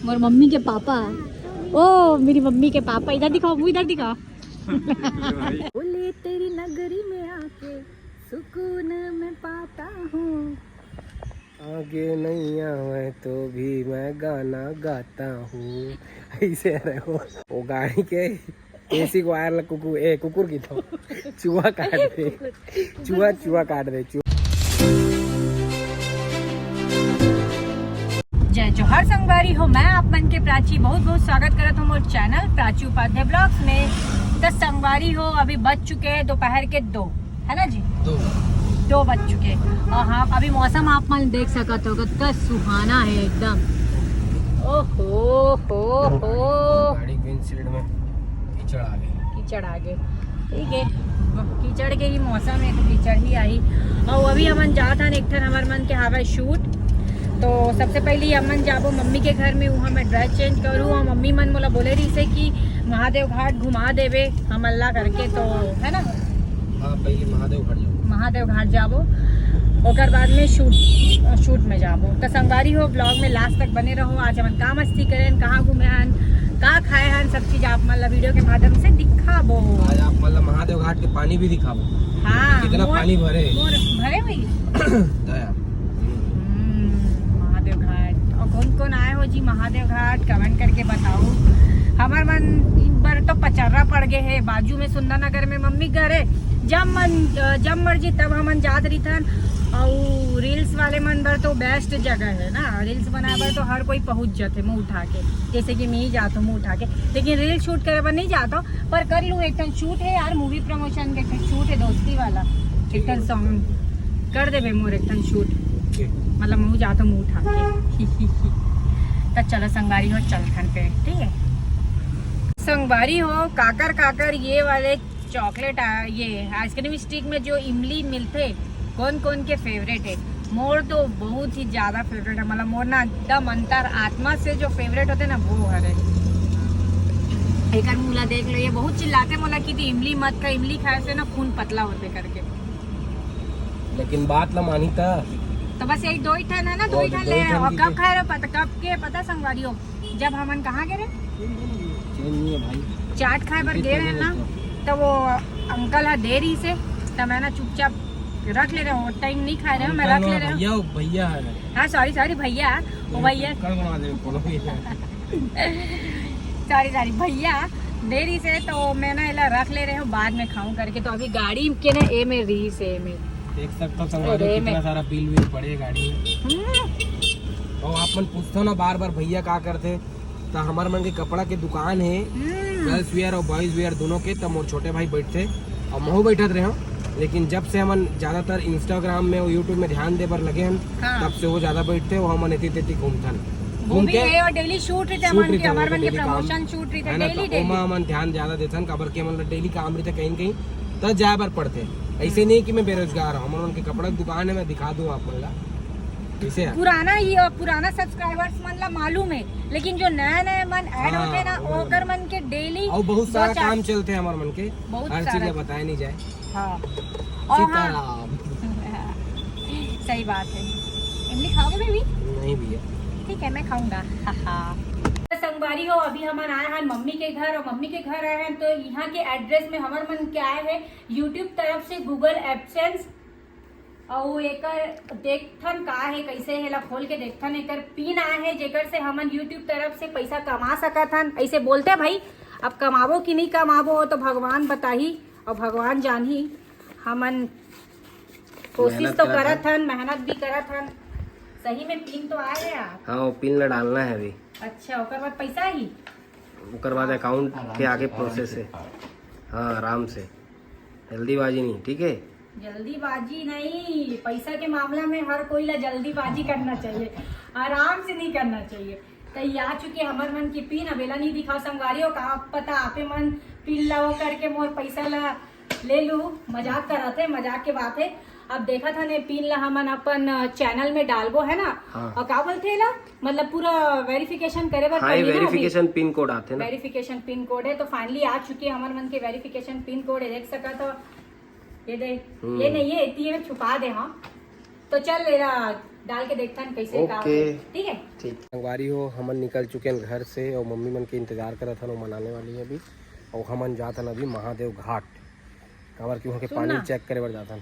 और मम्मी के पापा, ओ मेरी मम्मी के पापा, इधर दिखाओ, मुँह इधर दिखाओ। बोले तेरी नगरी में आके सुकून में पाता हूँ, आगे नहीं आवे तो भी मैं गाना गाता हूँ। ऐसे रहो वो गाड़ी के एसी को वायर कुकुर की तो चूहा काट दे, चूहा काट दे। जय जोहार संगवारी हो, मैं आप मन के प्राची बहुत बहुत स्वागत करत हूँ मोर चैनल प्राची उपाध्याय ब्लॉग्स में। तो संगवारी हो, अभी बज चुके हैं दोपहर के 2, है ना जी, 2 बज चुके। और हाँ, अभी मौसम आप मन देख सकत हो, कितना सुहाना है एकदम। ओहो हो गाड़ी विंडशील्ड में कीचड़ आ गई। ठीक है, कीचड़ के ही मौसम है तो कीचड़ ही आई। और अभी हमन जात हन एक ठन हमार मन के हावे शूट। तो सबसे पहले अमन जाबो मम्मी के घर में, वहाँ मैं ड्रेस चेंज करूँ। और मम्मी मन मोला बोले रही से कि महादेव घाट घुमा देवे हम अल्लाह करके, तो है ना। हाँ, पहले महादेव घाट जाबो, ओकर बाद में शूट में जाबो। तो संगवारी हो, ब्लॉग में लास्ट तक बने रहो। आज हम का मस्ती करें, कहाँ घूमे हन, का खाए हन, सब चीज आप मतलब वीडियो के माध्यम से दिखाबो। आज आप मतलब महादेव घाट के पानी भी दिखाबो। हाँ, कितना पानी भरे भाई महादेव घाट। और कौन आए हो जी महादेव घाट, कमेंट करके बताओ। हमार मन पर तो पचर्रा पड़ गए है, बाजू में सुंदर नगर में मम्मी घर है। जब मर्जी तब हमन जात रही थन। और रील्स वाले मन बर तो बेस्ट जगह है ना, रील्स बनाए बर तो हर कोई पहुंच जाते मुँह उठा के, जैसे कि मैं ही जाता हूँ मुँह उठा के। लेकिन रील शूट करे बर नहीं जाता हूँ, पर कर लूँ। एक टन शूट है यार, मूवी प्रमोशन के शूट है, दोस्ती वाला एक टन सॉन्ग कर दे मोर, एक टन शूट मतलब मुँह जाता हूँ मुँह उठा के। तो चलो संगवारी हो, चलथन पे, ठीक है। संगवारी हो, काकर ये वाले चॉकलेट, ये आइसक्रीम स्टिक में जो इमली मिलते, कौन के फेवरेट है? मोर तो बहुत ही ज्यादा फेवरेट है, मतलब मोर ना एकदम अंतर आत्मा से जो फेवरेट होते ना वो है। एक मूला देख लो, ये बहुत चिल्लाते मोला कि इमली मत खा, इमली खाए से ना खून पतला होते करके। लेकिन बात ना मानी था, तो बस यही 2 ही ठन है ना, 2 ही ठन ले। और कब खाए रहे कब के पता संगवारी हो, जब हमन कहाँ गए भाई चाट खाए पर गए रहे ना, तो वो अंकल है देरी से, तो मैं ना चुपचाप रख ले रहे हूँ, टाइम नहीं खा रहे हूँ, मैं रख ले रहा हूँ। भैया हाँ सॉरी भैया, वो भैया सॉरी भैया देरी से, तो मैं ना इला रख ले रहे हूँ, बाद में खाऊं करके। तो अभी गाड़ी के ना ए में रही से में देख सकते हो संगवारी, कितना सारा बिल पड़े गाड़ी में। और आप मन पूछते हो ना बार बार भैया क्या करते, तो हमारे मन के कपड़ा के दुकान है, गर्ल्स वेयर और बॉयज वेयर दोनों के। तब मोर छोटे भाई बैठते और महू बैठत रहे हो। लेकिन जब से हम ज्यादातर इंस्टाग्राम में और यूट्यूब में ध्यान दे पर लगे हैं, तब से वो ज्यादा बैठते और हम एती घूम के और डेली शूट रहते हमारे हमारे मन के प्रमोशन शूट रहते डेली मन ध्यान ज्यादा देते खबर के मतलब डेली काम रहते कहीं तब जाए बार पड़ते। ऐसे नहीं कि मैं बेरोजगार हूँ, हमारे उनके कपड़ा की दुकान है, मैं दिखा दूँ आप पुराना सब्सक्राइबर्स मन ला मालूम है, लेकिन जो नया मन ऐड होते ना, ओकर मन के डेली और बहुत सारा काम चलते हैं हमारे मन के, हर चीज बताया नहीं जाए। हाँ। और हाँ सही बात है। इमली खाओगे बेबी? नहीं भैया, ठीक है मैं खाऊंगा। संगवारी हो, अभी हम आए हैं मम्मी के घर, और मम्मी के घर आए हैं तो यहाँ के एड्रेस में हमारे मन क्या है, यूट्यूब तरफ से गूगल एडसेंस और एक देखथन का है, कैसे है ला खोल के देखथन। एक पिन आए है जेकर से हमन यूट्यूब तरफ से पैसा कमा सकथन। ऐसे बोलते भाई, अब कमाबो कि नहीं कमाबो तो भगवान बताही और भगवान जानही। हमन कोशिश तो करत हन, मेहनत भी करत हन। सही में पिन तो आ गया? हाँ, वो पिन डालना है अभी। अच्छा, ओकर बाद पैसा ही, ओकर बाद अकाउंट के आगे प्रोसेस है। हाँ, आराम से, जल्दीबाजी नहीं, ठीक है? जल्दीबाजी नहीं, पैसा के मामला में हर कोई ला जल्दीबाजी करना चाहिए, आराम से नहीं करना चाहिए। तो ये आ चुके हमार मन की पिन, अबेला नहीं दिखाओ संगवारियों का पता, आपे मन पिन ला वो करके मोर पैसा ला ले लू। मजाक करते, मजाक के बात है। अब देखा था ने पिन ला हमन अपन चैनल में डालबो है ना। हाँ। और का बोलते ला, मतलब पूरा वेरिफिकेशन करे बर, वेरिफिकेशन पिन कोड आते ना, वेरिफिकेशन पिन कोड है। तो फाइनली आ चुके हमारे मन के वेरिफिकेशन पिन कोड है, देख सका तो ये दे, ये नहीं है, इतनी में छुपा दे। हाँ तो चल मेरा डाल के देखता है कैसे काम ओके। है। ठीक है ठीक संगवारी हो, हमन निकल चुके हैं घर से और मम्मी मन के इंतजार करत हन, वो मनाने वाली है अभी। और हमन जात हन अभी महादेव घाट, काबर क्यों के पानी चेक करे बर जात हन।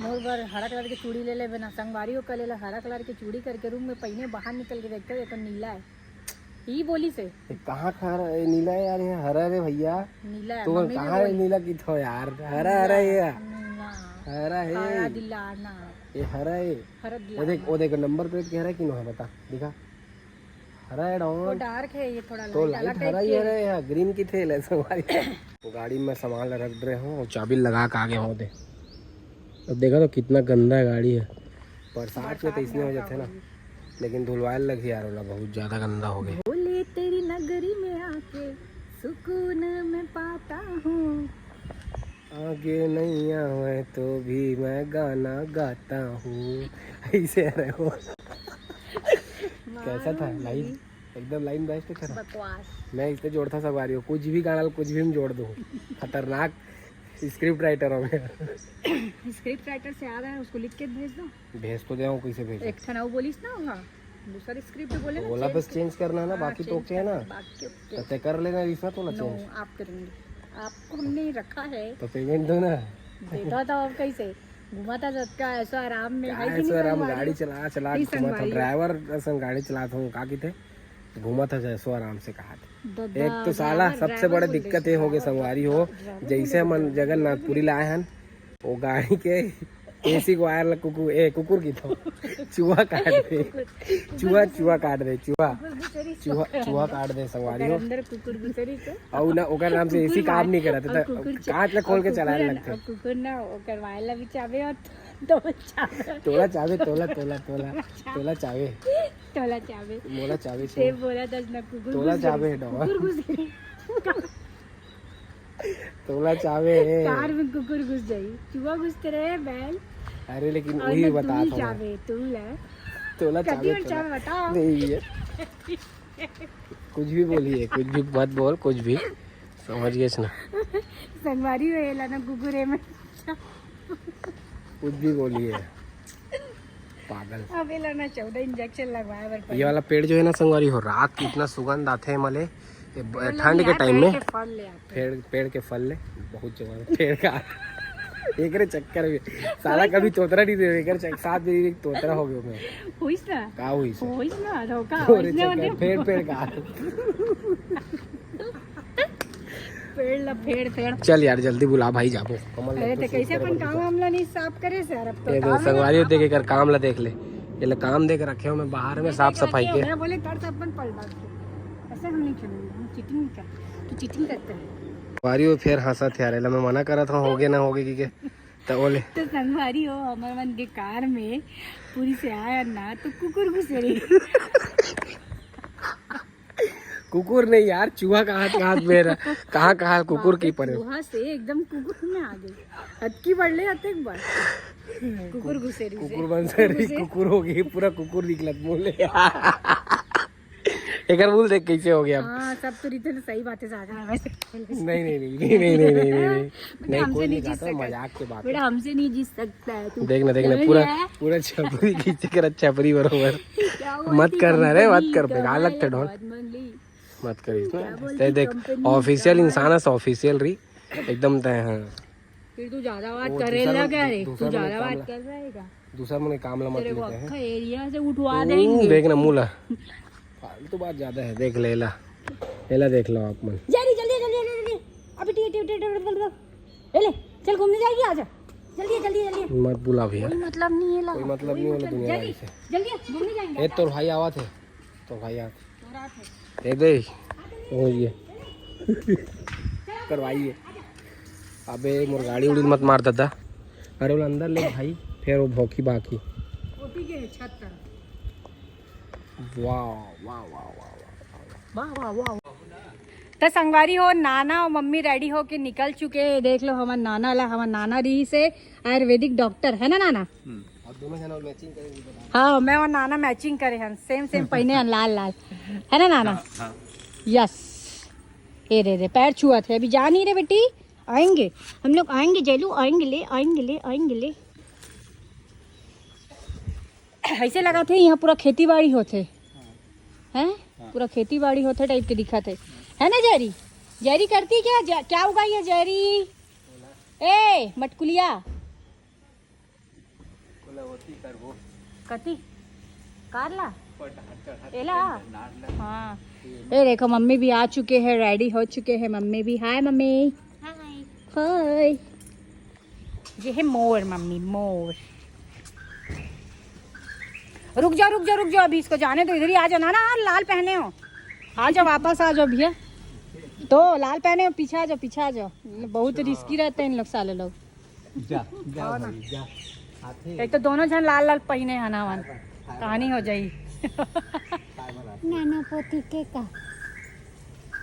मोर बार हरा कलर की चूड़ी ले ले बिना संगवारी हो कल हरा कलर की चूड़ी करके रूम में पहने बाहर निकल के देखते तो नीला है ही बोली से कहाँ खा रहा है नीला है यार, ये हरा रे भैया। नीला है तो मम्मी भी कहाँ है नीला की थो यार, हरा हरा है ये, नीला हरा है हरा दिलाना ये, हरा है। हरा वो देख नंबर प्लेट कह रहा है कि नो है, बता दिखा। हरा है वो डॉन डार्क है ये थोड़ा तो लाइट लाइट हरा ही है यार, ग्रीन की थे ले सवारी। गाड़ी में सामान रख रहे हो और चाबी लगा के आगे हो दे। अब देखा तो कितना गंदा गाड़ी है, बरसात में तो इसमें हो जाते ना, लेकिन धुलवाए लगी यार, वाला बहुत ज्यादा गंदा हो गया। बोले तेरी नगरी में आके सुकून में पाता हूँ, आगे नहीं आए तो भी मैं गाना गाता हूँ। ऐसे रहो। कैसा था लाइन, एकदम लाइन बेस्ट था। बकवास मैं इससे जोड़ता सवारी हो, कुछ भी गाना कुछ भी जोड़ दूँ, खतरनाक स्क्रिप्ट राइटर हो गया। स्क्रिप्ट राइटर से आ रहा है, उसको लिख के भेज दो। भेज तो दे, कैसे भेज? एक ठना वो बोलिस ना होगा, दूसरा स्क्रिप्ट बोले ना बोला बस चेंज करना है ना, बाकी तो ओके है ना, बाकी तो तय कर लेना इसमें तो ना नो चेंज। आप करेंगे, आपको हमने रखा है तो पेमेंट दो ना। देता था अब कैसे घुमाता का ऐसा आराम में है कि ऐसा नहीं आराम संगवारी? गाड़ी चला चला नहीं घुमा था, संगवारी। ड्राइवर असन गाड़ी चलाता हूँ का की थे, घुमा था जैसो आराम से कहा था। दादा, एक तो साला सबसे बड़े दिक्कत ये हो गए संगवारी हो, जैसे हम जगन्नाथपुरी लाए हैं, वो गाड़ी के एसी को आयर कुकुर की तो चूहा काट दे, चूहा काट दे, चूहा काट दे संगवारी हो। अंदर कुकुर घुसरी तो और ना ओकर नाम से एसी काम नहीं करत, कांच ला खोल के चलाने लगते। कुकुर ना ओकर वायला भी चाबे और तो चाबे तोला चाबे, तोला तोला तोला तोला चाबे, तोला चाबे मोला चाबे से बोला था ना कुकुर तोला घुस चाबे गई। डॉ कुकुर घुस गई तोला चाबे। कार में कुकुर घुस जाई, चूहा घुसते रहे बैल अरे लेकिन और वही ना बता तू था चाबे तू ले तोला कटी चाबे और चाबे बताओ। नहीं है, कुछ भी बोलिए, कुछ भी मत बोल, कुछ भी समझ गए ना, संगवारी वेला ना कुकुरे में कुछ भी बोलिए पागल। अब एला ना 14 इंजेक्शन लगवाए बर ये वाला पेड़ जो है ना संगवारी हो, रात की इतना सुगंध आते हैं मले, ठंड के टाइम में फल ले आते पेड़ के फल ले बहुत जगह पेड़ का एक रे चक्कर में साला कभी तोतरा नहीं दे, एक साथ में एक तोतरा हो गया मैं होइस ना का हुई से होइस ना धोखा तोरे होइस ना चक्कर पेड़ का। पेड़ ला फेड़ चल यार जल्दी बुला भाई जाबो कमल। अरे तो कैसे अपन काम हमला नहीं साफ करे सर अब तो ये देख संगवारी देख कर काम ला देख ले, ये ला काम देख रखे हो मैं बाहर में साफ सफाई के। मैं बोले कर अपन पलटा के ऐसे हम नहीं खेलेंगे, हम चीटिंग नहीं करते, तो चीटिंग करते हैं। वारी फिर हंसा थे यार, मैं मना करा था होगे ना होगे की के तो बोले तो संगवारी हो हमारे मन के कार में पूरी से आया ना तो कुकुर घुसे रही। कुकुर नहीं यार, चूहा कहाँ मेरा कहाँ कुकुर की पड़े, चूहा से एकदम कुकुर में आ गई, अटकी बढ़ ले आते एक बार कुकुर घुसे रही कुकुर बन से रही, कुकुर हो गई पूरा कुकुर निकलत बोले। एक बार बोल देख कैसे हो गया। हाँ सब तो रीते ने सही बातें साझा वैसे नहीं कोई नहीं खाता, मजाक के बात। बेटा हमसे नहीं जीत सकता है तू। देखना पूरा छपरी खींच कर छपरी बरोबर मत करना रे, मत कर बेकार लगते ढोल, मत कर इसमें देख ऑफिशियल इंसान है, ऑफिशियल रही एकदम तय। हाँ फिर तू ज्यादा बात करे लगा रे, तू ज्यादा बात कर रहेगा, दूसरा मैंने काम ला मत तेरे को लेते हैं। अक्खा एरिया से उठवा देंगे। देखना मूला फालतू बात ज्यादा है, देख ले एला देख लो आप मन। जल्दी जल्दी जल्दी जल्दी अभी ले चल घूमने जाएगी, आजा जल्दी जल्दी जल्दी। मत बुला भैया, कोई मतलब नहीं है, कोई मतलब नहीं होना दुनियादारी से। जल्दी घूमने जाएंगे। ए तो भाई आवा थे, तो भाई आ ए दे हो ये करवाइए। अबे मोर गाड़ी उड़ी मत मार दादा, अरे वो अंदर ले भाई, फिर वो भौकी बाकी। ओटी के छत पर वाह वाह वाह वाह वाह वाह वाह। तो संगवारी हो नाना और मम्मी रेडी हो के निकल चुके हैं। देख लो हमारा नाना ला, हमारा नाना रही से आयुर्वेदिक डॉक्टर है ना नाना। और दोनों जन मैचिंग करेंगे। हाँ मैं और नाना मैचिंग करे हैं, सेम पहने हैं लाल लाल, है ना नाना। यस ये रे पैर छुआ थे, अभी जा नहीं रहे बेटी, आएंगे हम लोग, आएंगे जेलू, आएंगे ले। ऐसे लगा थे यहाँ पूरा खेती बाड़ी होते हैं, पूरा खेती बाड़ी होते टाइप के दिखा थे, है ना जैरी? जैरी करती क्या? क्या उगाई है जैरी? ए मटकुलिया कती कारला एला। हाँ ये देखो मम्मी भी आ चुके हैं, रेडी हो चुके हैं मम्मी भी। हाय मम्मी। हाय। ये है मोर मम्मी, मोर। रुक जाओ अभी इसको जाने दो, इधर ही आ जाओ ना। लाल पहने हो, आ जाओ वापस आ जाओ भैया। तो लाल पहने हो, पीछे आ जाओ। बहुत रिस्की रहते हैं इन लोग साले लोग। एक तो दोनों जन लाल पहने है ना, वन कहानी हो जाई। नाना पोती के का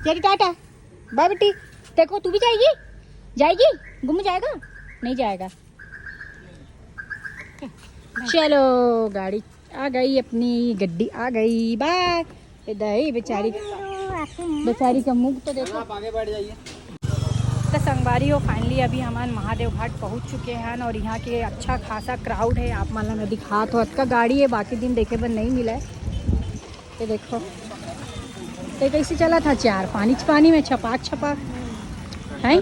चली टाटा बाय बेटी। देखो तू भी जाएगी गुम जाएगा? नहीं जाएगा। चलो गाड़ी आ गई, अपनी गड्डी आ गई। बाय। दही बेचारी का मुंह तो देखो। आगे बैठ जाइए। तो संगवारी हो फाइनली अभी हमारे महादेव घाट पहुंच चुके हैं और यहाँ के अच्छा खासा क्राउड है। आप मान मैं दिखा तो का गाड़ी है, बाकी दिन देखे पर नहीं मिला है। ये देखो तो कैसे चला था, चार पानी में छपाक है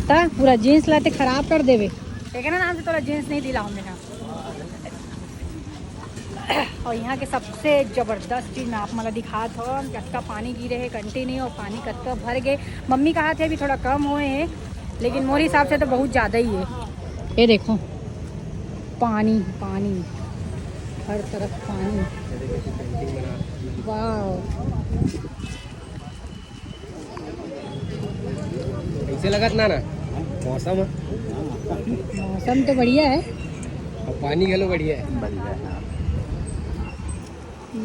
ता पूरा जीन्स लाते खराब कर देवे। ठीक है ना, नाम से थोड़ा जीन्स नहीं दिलाऊँ मैं ना। और यहाँ के सबसे ज़बरदस्त चीज़ मैं आप मतलब दिखा था, कत्ता पानी गिरे है कंटिन्यू और पानी कत्ता भर गए। मम्मी कहा थे अभी थोड़ा कम हुए हैं, लेकिन मोरे हिसाब से तो बहुत ज़्यादा ही है। ये देखो पानी हर तरफ पानी। वाह कैसे लगा ना मौसम तो बढ़िया है और पानी गलो बढ़िया है।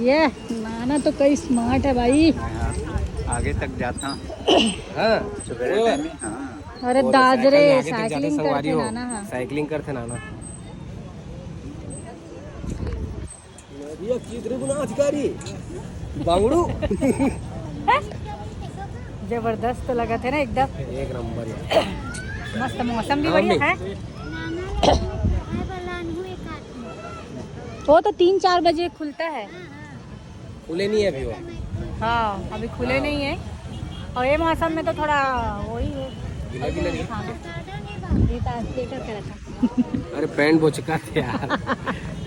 ये नाना तो कई स्मार्ट है भाई, आगे तक जाता। हाँ अरे दादरे साइकिलिंग करते नाना। हाँ साइकिलिंग करते नाना। अधिकारी बांगड़ू जबरदस्त तो लगा थे ना एकदम, एक नंबर है। मस्त मौसम भी बढ़िया है। वो तो 3-4 बजे खुलता है, खुले नहीं है अभी वो। हाँ अभी खुले नहीं है। और ये मौसम में तो थोड़ा वही है। अरे पैंट बोचका थे यार।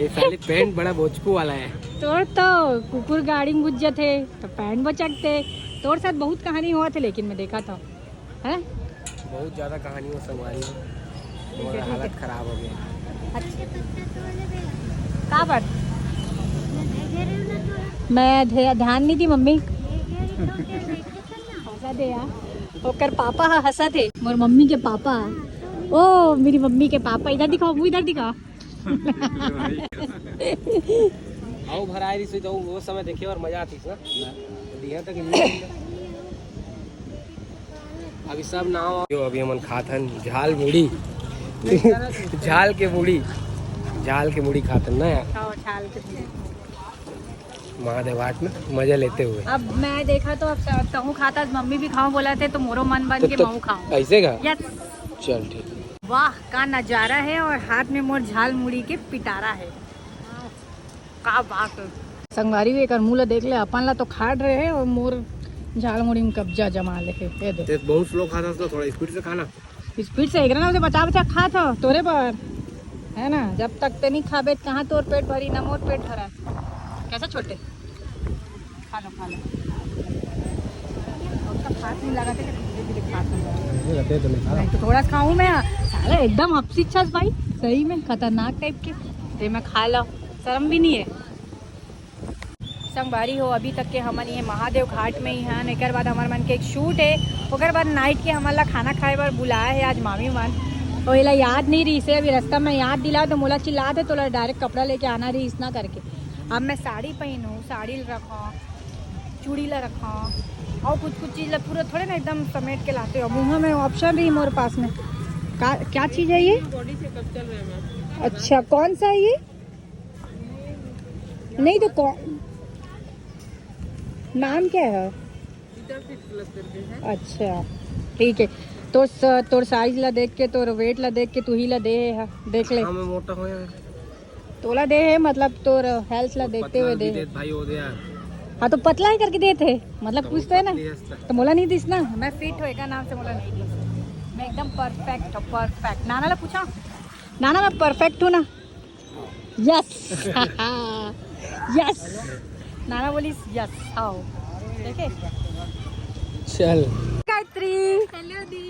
ये साले पैंट बड़ा बोचकू वाला है। तोर तो कुकुर गाड़ी में बुझ थे तो पैंट बोचकते। तोर साथ बहुत कहानी हुआ थे, लेकिन मैं देखा था है बहुत ज्यादा कहानियों संगवारी है। तुम्हारा हालत खराब हो गया। अच्छा कहाँ पर? मैं ध्यान नहीं दी मम्मी। हंसा दे यार, ओकर पापा हंसा थे, मोर मम्मी के पापा। ओ मेरी मम्मी के पापा इधर दिखाओ, मुँह इधर दिखाओ। आओ भराई रही तो वो समय देखिए और मजा आती ना। दिया तक अभी सब नाव जो अभी हमन खातन झाल मुड़ी। झाल के मुड़ी खातन ना यार महादेव घाट में मजा लेते हुए। अब मैं देखा तो अब कहूँ खाता, मम्मी भी खाऊं बोला थे तो मोरो मन बन के मैं खाऊं। ऐसे का यस चल ठीक। वाह का नजारा है, और हाथ में मोर झाल मुड़ी के पिटारा है। का बात संगवारी एक मुँह देख ले, अपन ला तो खाट रहे है और मोर झाल मुड़ी में कब्जा जमा ले है। बहुत स्लो खाता तो थोड़ा स्पीड से खाना। स्पीड से एक ना उसे बचा खा था तोरे पर है ना। जब तक ते नहीं खाबे कहाँ तोर पेट भरी ना मोर पेट भरा। कैसा छोटे खा लो फास्ट नहीं लगा तो थोड़ा खाऊं मैं। साला एकदम हपसी छस भाई, सही में खतरनाक टाइप के। ते मैं खा लो, शर्म भी नहीं है। संगवारी हो अभी तक के हमन ये महादेव घाट में ही हैं। एक बाद हमारे मन के एक शूट है, ओकर बाद नाइट के हमारा खाना खाए बार बुलाया है आज मामी मन। तो ये याद नहीं रही से, अभी रास्ता में याद दिला तो मोला चिल्ला थे तो डायरेक्ट कपड़ा लेके आना रही इतना करके। अब मैं साड़ी पहनूँ, साड़ी रखा, चूड़ी ला रखा और कुछ चीज़ ला पूरा थोड़े ना एकदम समेट के लाते हो। मुँह में ऑप्शन भी मोरे पास में क्या चीज़ है ये? बॉडी चेकअप चल रहा है। अच्छा कौन सा है ये? नहीं तो कौन नाम क्या है? अच्छा ठीक है। तो तोर साइज ला देख के, तोर वेट ला देख के तू ही ला दे देख ले। मैं मोटा हो तोला दे है मतलब तोर हेल्थ ला देखते हुए दे है। भाई हो गया हाँ तो पतला ही करके देते मतलब कुछ तो है ना पतली है। तो मोला नहीं दिस ना मैं फिट होएगा नाम से मोला नहीं दिस मैं एकदम परफेक्ट हूँ परफेक्ट नाना ला पूछा नाना मैं परफेक्ट हूँ ना यस यस नाना बोली यस आओ देखे चल गायत्री हेलो दी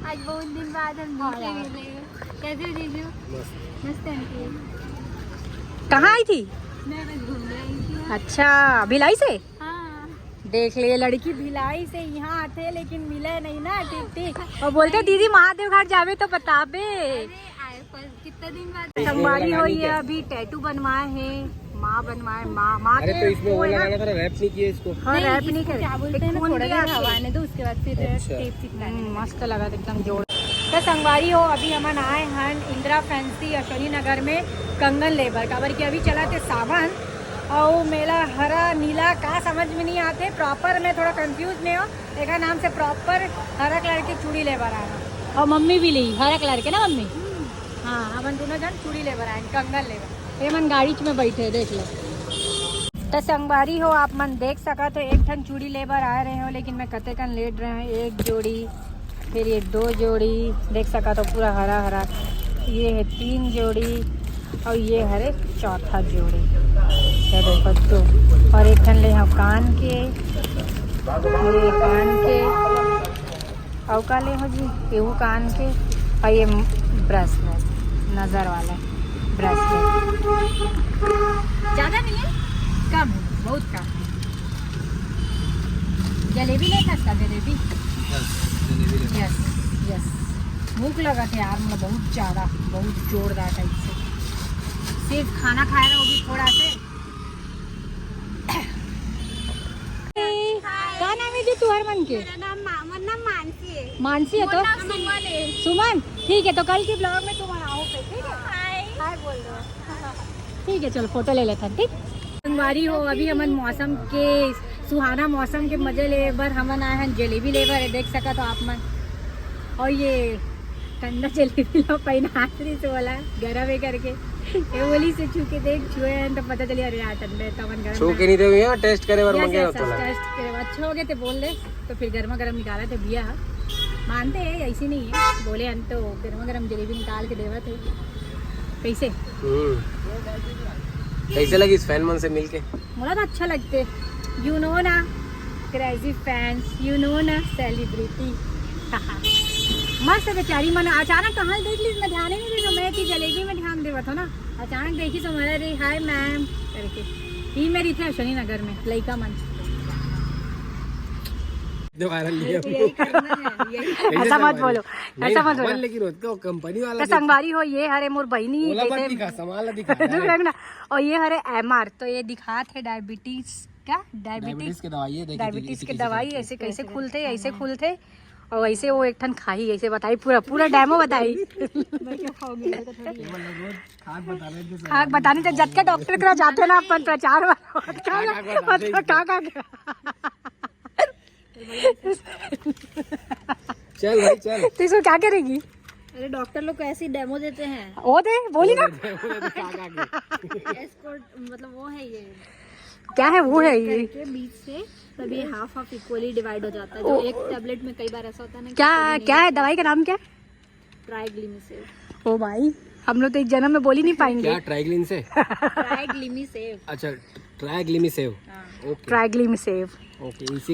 आज बहुत दिन बाद हम मिले कैसे हो जीजू मस्त आंटी कहाँ आई थी मैं बस घूमने आई थी अच्छा भिलाई से हाँ देख ले लड़की भिलाई से यहाँ आते लेकिन मिले नहीं ना ठीक ठीक और बोलते दीदी महादेव घाट जावे तो बताबे अरे आए पर कितना दिन बाद संगवारी हो ये अभी टैटू बनवाए हैं माँ बनवाए माँ अरे तो इसमें वो वो है ना, लगाना था रैप नहीं किया इसको हाँ रैप नहीं करे क्या बोलते हैं ना थोड़ा देर हवा आने दो उसके बाद फिर अच्छा। टेप चिपकाने मस्त लगा था एकदम जोड़ तो संगवारी हो अभी हम आए हैं इंदिरा फैंसी अश्वनी नगर में कंगन लेबर काबर की अभी चला थे सावन और मेला हरा नीला का समझ में नहीं आते प्रॉपर में थोड़ा कंफ्यूज नहीं हो देखा नाम से प्रॉपर हरा कलर की चूड़ी लेबर आया और मम्मी भी ली हरा कलर के ना मम्मी हाँ हम दोनों जन चूड़ी लेबर आए कंगन लेबर ये मन गाड़ी में बैठे देख लो तो संगवारी हो आप मन देख सका तो एक ठन चूड़ी लेबर आ रहे हो लेकिन मैं कते कन लेट रहे हैं एक जोड़ी फिर ये 2 जोड़ी देख सका तो पूरा हरा हरा ये है 3 जोड़ी और ये हरे चौथा जोड़ी ये देखो 2 और एक ठन ले हम कान के ये कान के और का ले हो जी ये कान के और ये ब्रेसलेट नज़र वाला ब्रेसलेट ज़्यादा नहीं है कम है बहुत कम जलेबी नहीं खा जलेबी यस यस भूख लगा था यार मतलब बहुत ज़्यादा बहुत जोरदार टाइप से सिर्फ खाना खाया रहा वो भी थोड़ा से क्या नाम है जी तुम्हारे मन के मेरा नाम मानसी है मानसी है तो सुमन है सुमन ठीक है तो कल के ब्लॉग में तुम आओ पे ठीक है हाय हाय बोल दो ठीक है चलो फोटो ले लेते हैं ठीक संगवारी हो अभी हमन मौसम के सुहाना मौसम के मजे लेबर हमन आए हैं जलेबी लेबर है देख सका तो आप मन और ये ठंडा जलेबी लो पहना रही से बोला गरम है करके ये बोली से छू के देख छुए हैं तो पता चली अरे यार ठंडे तो मन गरम छू के नहीं दे यहाँ टेस्ट करे वर मंगे टेस्ट करे अच्छे हो गए थे बोल दे तो फिर गर्मा गर्म निकाला थे भैया मानते हैं ऐसी नहीं है बोले हम तो गर्मा गर्म जलेबी निकाल के देवा थे कैसे कैसे लगी इस फैन मन से मिलके मुझे तो अच्छा लगते यू नो ना क्रेजी फैंस यू नो ना सेलिब्रिटी मस्त है बेचारी मन अचानक कहाँ देख ली मैं ध्यान ही नहीं देखा मैं कि जलेबी में ध्यान देवा था ना अचानक देखी तो मेरा रे हाय मैम करके ही मेरी थे अश्वनी नगर में लइका मंच ऐसा मत बोलो ऐसा मत बोलो लेकिन उसको कंपनी वाला तो संगवारी हो ये हरे मोर बहनी बोला मत दिखा संभाल दिखा ना और ये हरे एमआर तो ये दिखाते है डायबिटीज क्या डायबिटीज के दवाई है डायबिटीज के दवाई ऐसे कैसे खुलते ऐसे खुलते और ऐसे वो एक ठन खाई ऐसे बताई पूरा पूरा डेमो बताई खाक बताने तो जब के डॉक्टर के जाते ना अपन प्रचार चल भाई चल तो इसको क्या करेगी अरे डॉक्टर लोग को ऐसी डेमो देते हैं ओ दे बोली ना एस्कॉर्ट मतलब वो है ये क्या है वो है ये के बीच से तब ये हाफ हाफ इक्वली डिवाइड हो जाता है जो एक टैबलेट में कई बार ऐसा होता है ना क्या क्या है दवाई का नाम क्या है ट्राइग्लिमिसेव ओ भाई हम लोग तो एक जन्म में बोल ही नहीं पाएंगे क्या ट्राइग्लिन से ट्राइग्लिमिसेव अच्छा ट्राइग्लिमिसेव ओके ट्राइग्लिमिसेव ओके इसी